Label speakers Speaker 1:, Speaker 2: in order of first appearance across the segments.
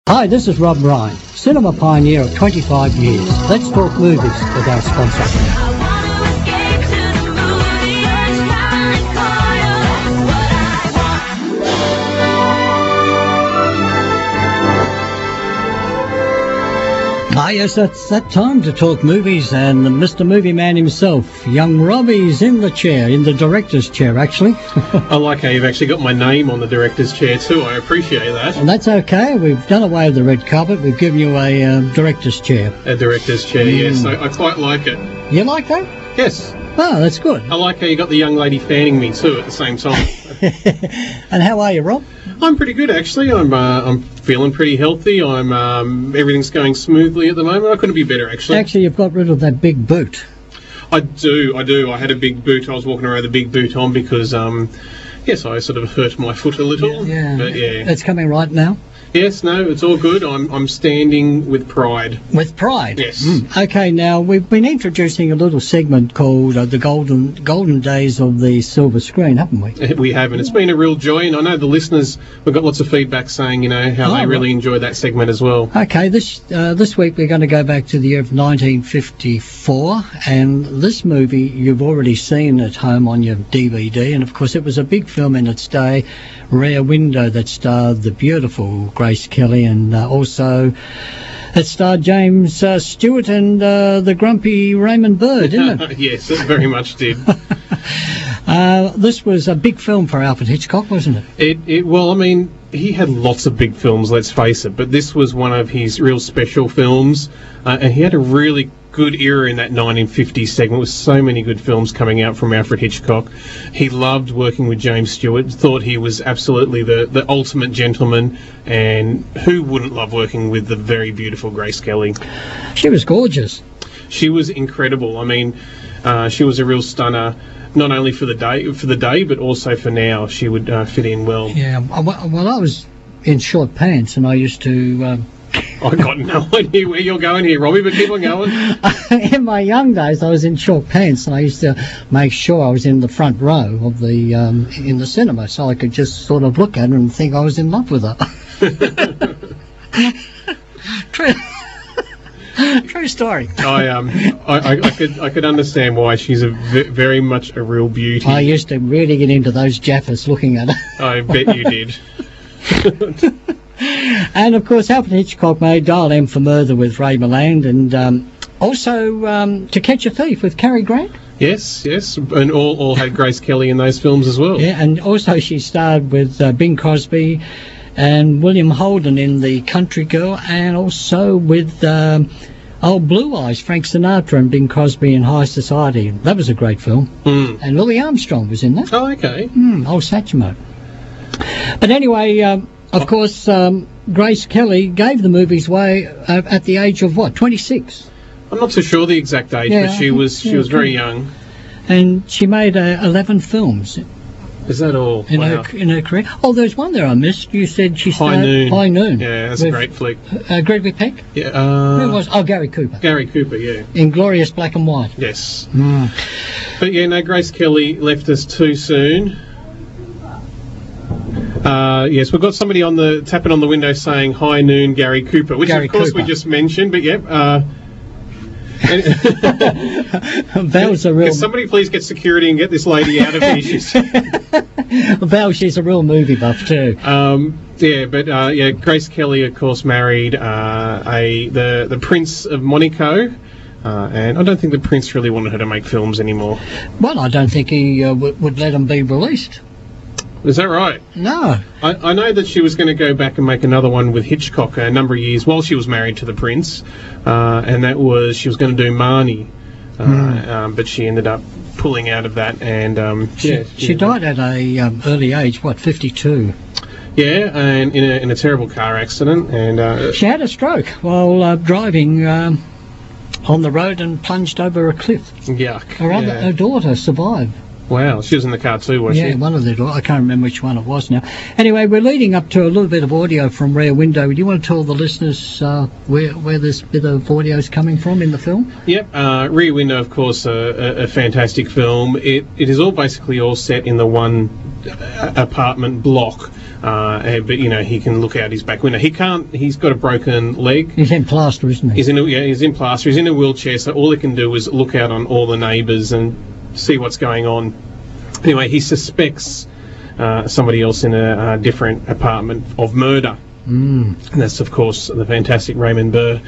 Speaker 1: Hi, this is Rob Ryan, cinema pioneer of 25 years. Let's talk movies with our sponsor. Yes, that's that time to talk movies, and Mr. Movie Man himself, young Robbie's in the chair, in the director's chair, actually.
Speaker 2: I like how you've actually got my name on the director's chair too. I appreciate that.
Speaker 1: And that's okay. We've done away with the red carpet. We've given you a director's chair.
Speaker 2: A director's chair, yes. I quite like it.
Speaker 1: You like that?
Speaker 2: Yes.
Speaker 1: Oh, that's good.
Speaker 2: I like how you got the young lady fanning me too at the same time.
Speaker 1: And how are you, Rob?
Speaker 2: I'm pretty good, actually. I'm feeling pretty healthy. Everything's going smoothly at the moment. I couldn't be better, actually.
Speaker 1: Actually, you've got rid of that big boot.
Speaker 2: I do. I had a big boot. I was walking around with a big boot on because, yes, I sort of hurt my foot a little.
Speaker 1: Yeah.
Speaker 2: But yeah.
Speaker 1: It's coming right now?
Speaker 2: Yes, no, it's all good. I'm standing with pride.
Speaker 1: With pride?
Speaker 2: Yes.
Speaker 1: Okay, now we've been introducing a little segment called the golden days of the silver screen, haven't we?
Speaker 2: We have, and it's been a real joy. And I know the listeners, we've got lots of feedback saying, how they really enjoyed that segment as well.
Speaker 1: Okay, this week we're going to go back to the year of 1954, and this movie you've already seen at home on your DVD, and of course it was a big film in its day, Rear Window, that starred the beautiful Grace Kelly, and also it starred James Stewart and the grumpy Raymond Bird, didn't it?
Speaker 2: Yes, it very much did.
Speaker 1: This was a big film for Alfred Hitchcock, wasn't it?
Speaker 2: Well, I mean, he had lots of big films, let's face it, but this was one of his real special films, and he had a really good era in that 1950s segment with so many good films coming out from Alfred Hitchcock. He loved working with James Stewart, thought he was absolutely the ultimate gentleman, and who wouldn't love working with the very beautiful Grace Kelly?
Speaker 1: She was gorgeous.
Speaker 2: She was incredible. I mean, she was a real stunner. Not only for the day, but also for now. She would fit in well.
Speaker 1: Yeah. Well, I was in short pants, and I used to.
Speaker 2: I got no idea where you're going here, Robbie, but keep on going.
Speaker 1: In my young days, I was in short pants, and I used to make sure I was in the front row of the in the cinema, so I could just sort of look at her and think I was in love with her. True story.
Speaker 2: I could understand why. She's very much a real beauty.
Speaker 1: I used to really get into those Jaffas looking at her.
Speaker 2: I bet you did.
Speaker 1: And of course, Alfred Hitchcock made Dial M for Murder with Ray Milland, and also To Catch a Thief with Cary Grant.
Speaker 2: Yes, and all had Grace Kelly in those films as well.
Speaker 1: Yeah, and also she starred with Bing Crosby and William Holden in The Country Girl, and also with old Blue Eyes, Frank Sinatra and Bing Crosby in High Society. That was a great film. And Louis Armstrong was in that.
Speaker 2: Oh, okay.
Speaker 1: Old Satchmo. But anyway, of course, Grace Kelly gave the movies away at the age of, 26?
Speaker 2: I'm not too sure the exact age, but she was very young.
Speaker 1: And she made 11 films.
Speaker 2: Is that all?
Speaker 1: In her career? Oh, there's one there I missed. You said she started
Speaker 2: High Noon.
Speaker 1: Yeah,
Speaker 2: that's a great flick.
Speaker 1: Gregory Peck?
Speaker 2: Yeah.
Speaker 1: Who was? Oh, Gary Cooper.
Speaker 2: Gary Cooper, yeah.
Speaker 1: In glorious black and white.
Speaker 2: Yes. But yeah, no, Grace Kelly left us too soon. Yes, we've got somebody tapping on the window saying High Noon, Gary Cooper, which
Speaker 1: Gary
Speaker 2: of course
Speaker 1: Cooper.
Speaker 2: we just mentioned, but yeah.
Speaker 1: Val's a real...
Speaker 2: Can somebody please get security and get this lady out of here?
Speaker 1: Val, she's a real movie buff too.
Speaker 2: Grace Kelly, of course, married the Prince of Monaco, and I don't think the Prince really wanted her to make films anymore.
Speaker 1: Well, I don't think he would let them be released.
Speaker 2: Is that right?
Speaker 1: No.
Speaker 2: I know that she was going to go back and make another one with Hitchcock a number of years while she was married to the Prince, and that was, she was going to do Marnie, but she ended up pulling out of that, and
Speaker 1: she died at a early age, 52?
Speaker 2: Yeah, and in a terrible car accident, and
Speaker 1: she had a stroke while driving on the road and plunged over a cliff.
Speaker 2: Yuck.
Speaker 1: Her daughter survived.
Speaker 2: Wow, she was in the car too, was she?
Speaker 1: Yeah, one of the daughters. I can't remember which one it was now. Anyway, we're leading up to a little bit of audio from Rear Window. Do you want to tell the listeners where this bit of audio is coming from in the film?
Speaker 2: Yep, Rear Window, of course, a fantastic film. It is all basically all set in the one apartment block but he can look out his back window. He can't. He's got a broken leg.
Speaker 1: He's in plaster, isn't he?
Speaker 2: He's in plaster. He's in a wheelchair, so all he can do is look out on all the neighbours and see what's going on. Anyway, he suspects somebody else in a different apartment of murder. And that's, of course, the fantastic Raymond Burr.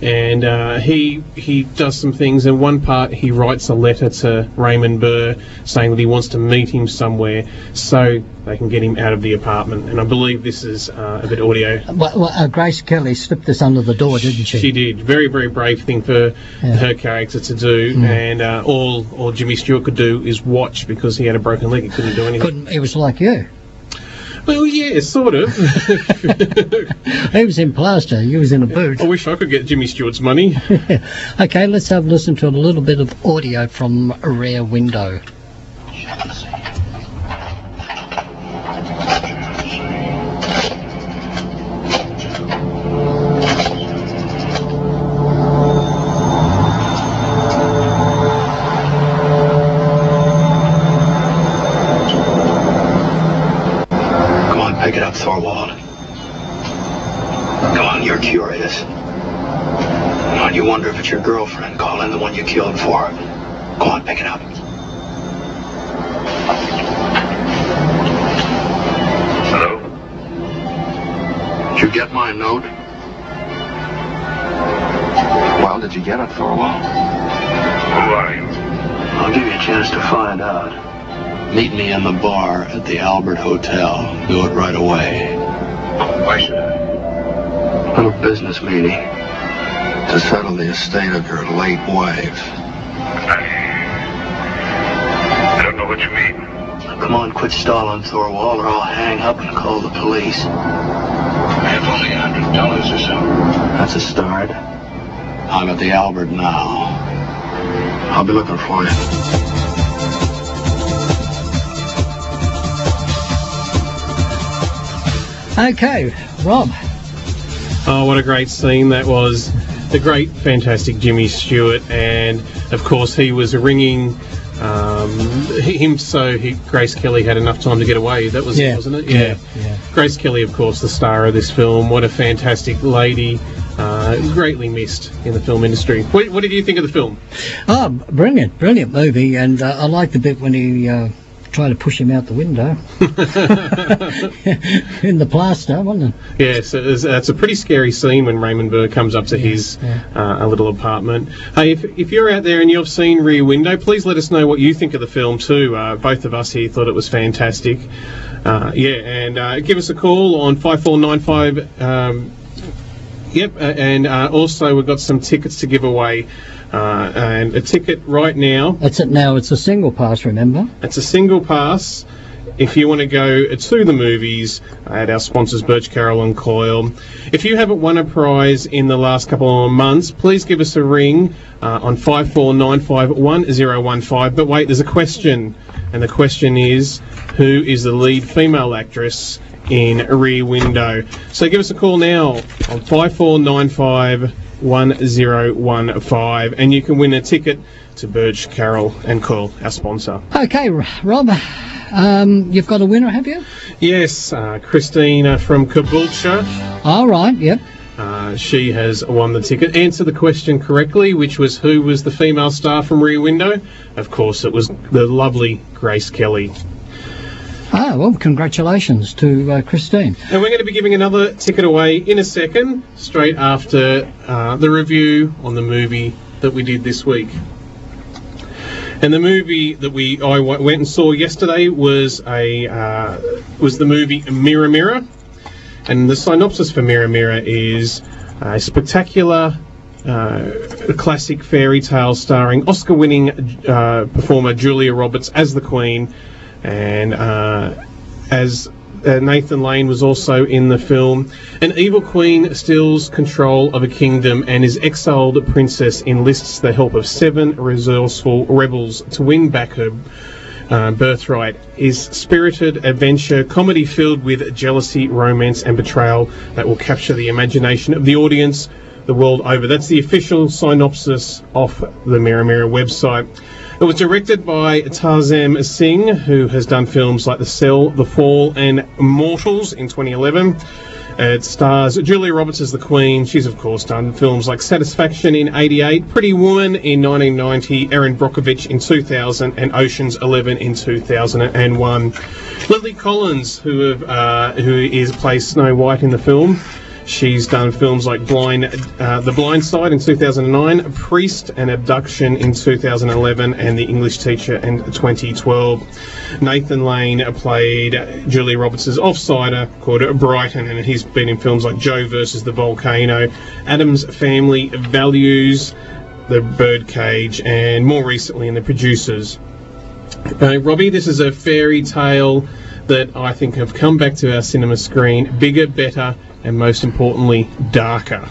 Speaker 2: And he does some things. In one part, he writes a letter to Raymond Burr saying that he wants to meet him somewhere so they can get him out of the apartment. And I believe this is a bit audio.
Speaker 1: Well, Grace Kelly slipped this under the door, didn't she?
Speaker 2: She did. Very, very brave thing for her character to do. And all Jimmy Stewart could do is watch, because he had a broken leg. He couldn't do anything.
Speaker 1: He was like you.
Speaker 2: Well, yeah, sort of.
Speaker 1: He was in plaster. You was in a boot.
Speaker 2: I wish I could get Jimmy Stewart's money.
Speaker 1: Okay, let's have a listen to a little bit of audio from Rear Window.
Speaker 3: Pick it up, Thorwald. Come on, you're curious. Come on, you wonder if it's your girlfriend calling, the one you killed for. Go on, pick it up. Hello? Did you get my note? Well, did you get it, Thorwald? Who are you? I'll give you a chance to find out. Meet me in the bar at the Albert Hotel. Do it right away. Why should I? Little business meeting to settle the estate of your late wife. I don't know what you mean. Now, come on, quit stalling, Thorwald, or I'll hang up and call the police. I have only $100 or so. That's a start. I'm at the Albert now. I'll be looking for you.
Speaker 1: Okay, Rob.
Speaker 2: Oh, what a great scene that was. The great, fantastic Jimmy Stewart. And, of course, he was ringing him so Grace Kelly had enough time to get away. That was it, wasn't it? Yeah. Grace Kelly, of course, the star of this film. What a fantastic lady. Greatly missed in the film industry. What did you think of the film?
Speaker 1: Oh, brilliant movie. And I liked the bit when he... try to push him out the window in the plaster, wasn't it?
Speaker 2: Yes, it's a pretty scary scene when Raymond Burr comes up to his a little apartment. Hey, if you're out there and you've seen Rear Window, please let us know what you think of the film too. Both of us here thought it was fantastic. And give us a call on 5495. And also we've got some tickets to give away. And a ticket right now.
Speaker 1: That's it now. It's a single pass, remember?
Speaker 2: It's a single pass. If you want to go to the movies at our sponsors, Birch Carroll and Coyle. If you haven't won a prize in the last couple of months, please give us a ring on 54951015. But wait, there's a question. And the question is, who is the lead female actress in Rear Window? So give us a call now on 54951015, and you can win a ticket to Birch Carroll and Coyle, our sponsor.
Speaker 1: Okay, Rob, you've got a winner, have you?
Speaker 2: Yes, Christina from Caboolture.
Speaker 1: All right, yep.
Speaker 2: She has won the ticket. Answer the question correctly, which was who was the female star from Rear Window? Of course, it was the lovely Grace Kelly.
Speaker 1: Ah, well, congratulations to Christine.
Speaker 2: And we're going to be giving another ticket away in a second, straight after the review on the movie that we did this week. And the movie that I went and saw yesterday was the movie Mirror Mirror. And the synopsis for Mirror Mirror is a spectacular classic fairy tale starring Oscar-winning performer Julia Roberts as the Queen. And as Nathan Lane was also in the film, an evil queen steals control of a kingdom, and his exiled princess enlists the help of 7 resourceful rebels to win back her birthright. Is spirited adventure comedy filled with jealousy, romance and betrayal that will capture the imagination of the audience the world over. That's the official synopsis off the Mirror Mirror website. It was directed by Tarzan Singh, who has done films like The Cell, The Fall, and Mortals in 2011. It stars Julia Roberts as the Queen. She's, of course, done films like Satisfaction in 88, Pretty Woman in 1990, Erin Brockovich in 2000, and Ocean's 11 in 2001. Lily Collins, who plays Snow White in the film. She's done films like The Blind Side in 2009, Priest and Abduction in 2011, and The English Teacher in 2012. Nathan Lane played Julia Roberts' offsider called Brighton, and he's been in films like Joe versus the Volcano, Addams Family Values, The Birdcage, and more recently in The Producers. Robbie, this is a fairy tale that I think have come back to our cinema screen, bigger, better, and most importantly, darker.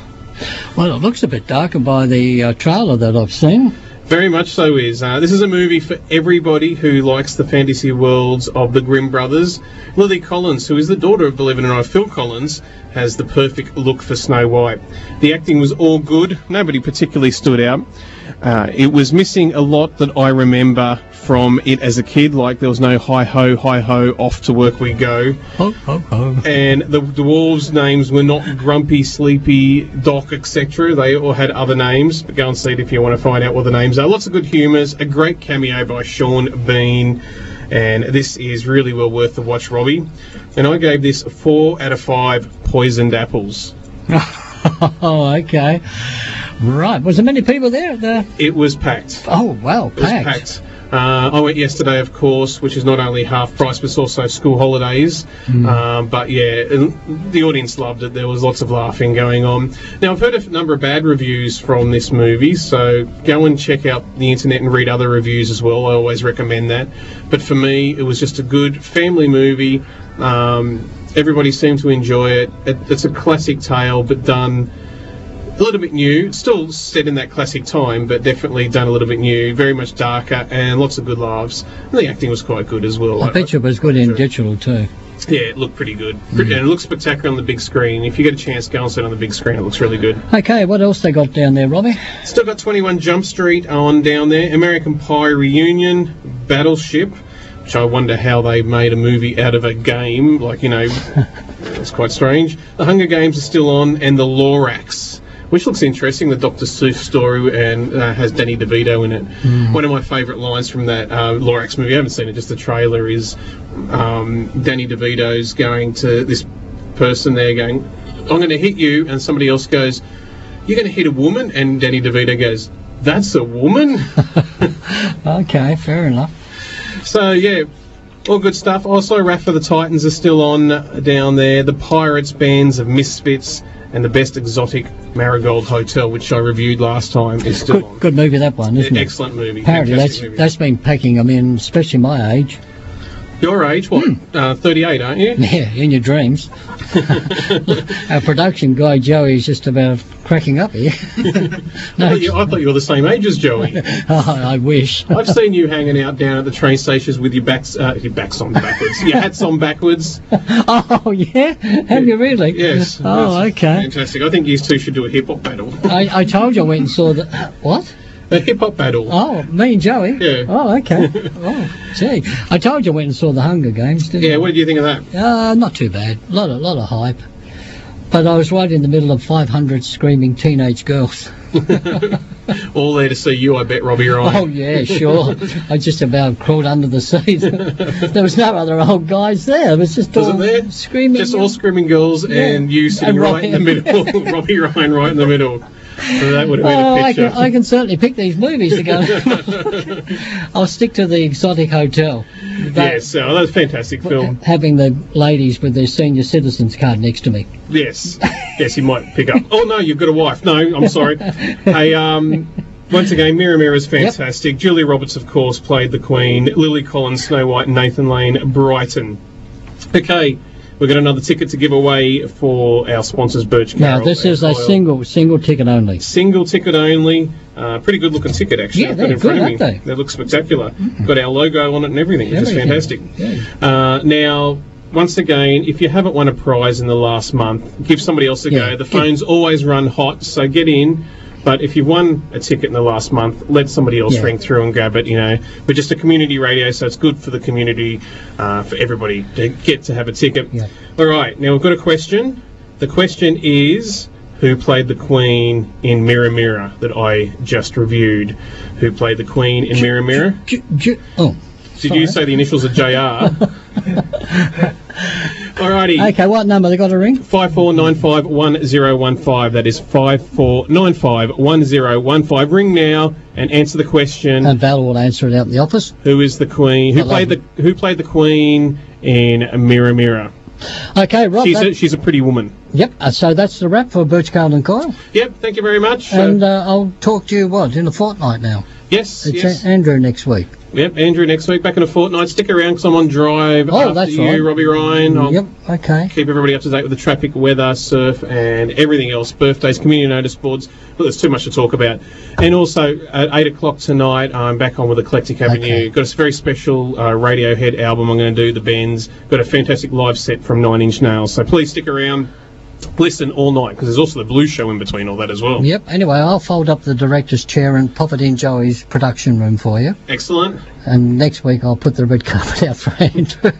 Speaker 1: Well, it looks a bit darker by the trailer that I've seen.
Speaker 2: Very much so is. This is a movie for everybody who likes the fantasy worlds of the Grimm brothers. Lily Collins, who is the daughter of, believe it or not, Phil Collins, has the perfect look for Snow White. The acting was all good. Nobody particularly stood out. It was missing a lot that I remember from it as a kid, like there was no hi-ho, off to work we go.
Speaker 1: Ho, ho, ho.
Speaker 2: And the dwarves' names were not Grumpy, Sleepy, Doc, etc. They all had other names, but go and see it if you want to find out what the names are. Lots of good humours, a great cameo by Sean Bean, and this is really well worth the watch, Robbie. And I gave this 4 out of 5 poisoned apples.
Speaker 1: Oh, okay. Right. Was there many people there?
Speaker 2: It was packed.
Speaker 1: Oh, wow, packed.
Speaker 2: It was packed. I went yesterday, of course, which is not only half price, but it's also school holidays. But yeah, the audience loved it. There was lots of laughing going on. Now, I've heard a number of bad reviews from this movie, so go and check out the internet and read other reviews as well. I always recommend that. But for me, it was just a good family movie. Everybody seemed to enjoy it. It's a classic tale, but done a little bit new, still set in that classic time, but definitely done a little bit new, very much darker, and lots of good laughs. And the acting was quite good as well.
Speaker 1: I bet you it was good in digital too.
Speaker 2: Yeah, it looked pretty good. And it looks spectacular on the big screen. If you get a chance, go and see it on the big screen. It looks really good.
Speaker 1: Okay, what else they got down there, Robbie?
Speaker 2: Still got 21 Jump Street on down there, American Pie Reunion, Battleship, which I wonder how they made a movie out of a game. Like, you know, it's quite strange. The Hunger Games are still on, and The Lorax, which looks interesting, the Dr. Seuss story, and has Danny DeVito in it. One of my favourite lines from that Lorax movie, I haven't seen it, just the trailer, is Danny DeVito's going to this person there going, I'm going to hit you, and somebody else goes, you're going to hit a woman? And Danny DeVito goes, that's a woman?
Speaker 1: Okay, fair enough.
Speaker 2: So, yeah, all good stuff. Also, Wrath of the Titans are still on down there. The Pirates, Bands of Misfits, and The Best Exotic Marigold Hotel, which I reviewed last time, is still on.
Speaker 1: Good movie, that one, isn't it?
Speaker 2: Excellent movie.
Speaker 1: Apparently that's been packing them in, especially my age.
Speaker 2: Your age? What? 38, aren't you?
Speaker 1: Yeah, in your dreams. Our production guy, Joey, is just about cracking up here.
Speaker 2: I thought you were the same age as Joey.
Speaker 1: Oh, I wish.
Speaker 2: I've seen you hanging out down at the train stations with your backs on backwards. Your hats on backwards.
Speaker 1: Oh, yeah? Have you really?
Speaker 2: Yes.
Speaker 1: Oh, okay.
Speaker 2: Fantastic. I think you two should do a hip-hop battle.
Speaker 1: I told you I went and saw the... What?
Speaker 2: A hip-hop battle.
Speaker 1: Oh, me and Joey?
Speaker 2: Yeah.
Speaker 1: Oh, okay. Oh, gee. I told you I went and saw the Hunger Games, didn't I?
Speaker 2: Yeah, what did you think of that?
Speaker 1: Not too bad. A lot of hype. But I was right in the middle of 500 screaming teenage girls.
Speaker 2: All there to see you, I bet, Robbie Ryan.
Speaker 1: Oh, yeah, sure. I just about crawled under the seat. There was no other old guys there. It was just all screaming.
Speaker 2: Just all screaming girls, yeah. And you sitting right in the middle. Robbie Ryan right in the middle. So that would have been a picture.
Speaker 1: I can certainly pick these movies to go. I'll stick to The Exotic Hotel.
Speaker 2: Yes, that was a fantastic film.
Speaker 1: Having the ladies with their senior citizens card next to me.
Speaker 2: Yes, you might pick up. Oh no, you've got a wife. No, I'm sorry. Hey, once again, Mira is fantastic. Yep. Julia Roberts, of course, played the Queen. Lily Collins, Snow White, and Nathan Lane, Brighton. Okay. We've got another ticket to give away for our sponsors, Birch Carroll.
Speaker 1: Now, this is a single ticket only.
Speaker 2: Single ticket only. Pretty good looking ticket, actually.
Speaker 1: Yeah, they're good, aren't they?
Speaker 2: They look spectacular. Got our logo on it and everything, which is fantastic. Yeah. Now, once again, if you haven't won a prize in the last month, give somebody else a go. The phones always run hot, so get in. But if you've won a ticket in the last month, let somebody else ring through and grab it, you know. We're just a community radio, so it's good for the community, for everybody to get to have a ticket.
Speaker 1: Yeah.
Speaker 2: All right, now we've got a question. The question is, who played the Queen in Mirror Mirror that I just reviewed? Who played the Queen in Mirror Mirror? Did you say the initials are JR? Alrighty.
Speaker 1: Okay, what number they got to ring?
Speaker 2: 54951015. That is 54951015. Ring now and answer the question.
Speaker 1: And Val will answer it out in the office.
Speaker 2: Who is the Queen? Who played the Queen in Mirror Mirror?
Speaker 1: Okay, Rob.
Speaker 2: She's a pretty woman.
Speaker 1: Yep. So that's the wrap for Birch Carlton Coyle.
Speaker 2: Yep. Thank you very much.
Speaker 1: And I'll talk to you in a fortnight now.
Speaker 2: Yes.
Speaker 1: It's Andrew next week.
Speaker 2: Yep, Andrew next week, back in a fortnight. Stick around because I'm on drive after you, Robbie Ryan. I'll keep everybody up to date with the traffic, weather, surf, and everything else. Birthdays, community notice boards. Well, there's too much to talk about. And also, at 8 o'clock tonight, I'm back on with Eclectic Avenue. Got a very special Radiohead album I'm going to do, The Bends. Got a fantastic live set from Nine Inch Nails. So please stick around. Listen all night, because there's also the blues show in between all that as well.
Speaker 1: Yep. Anyway, I'll fold up the director's chair and pop it in Joey's production room for you.
Speaker 2: Excellent.
Speaker 1: And next week I'll put the red carpet out for Andrew.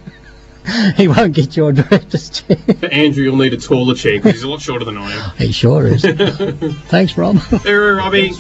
Speaker 1: He won't get your director's chair.
Speaker 2: For Andrew, you'll need a taller chair, because he's a lot shorter than I am.
Speaker 1: He sure is. Thanks, Rob.
Speaker 2: Robbie.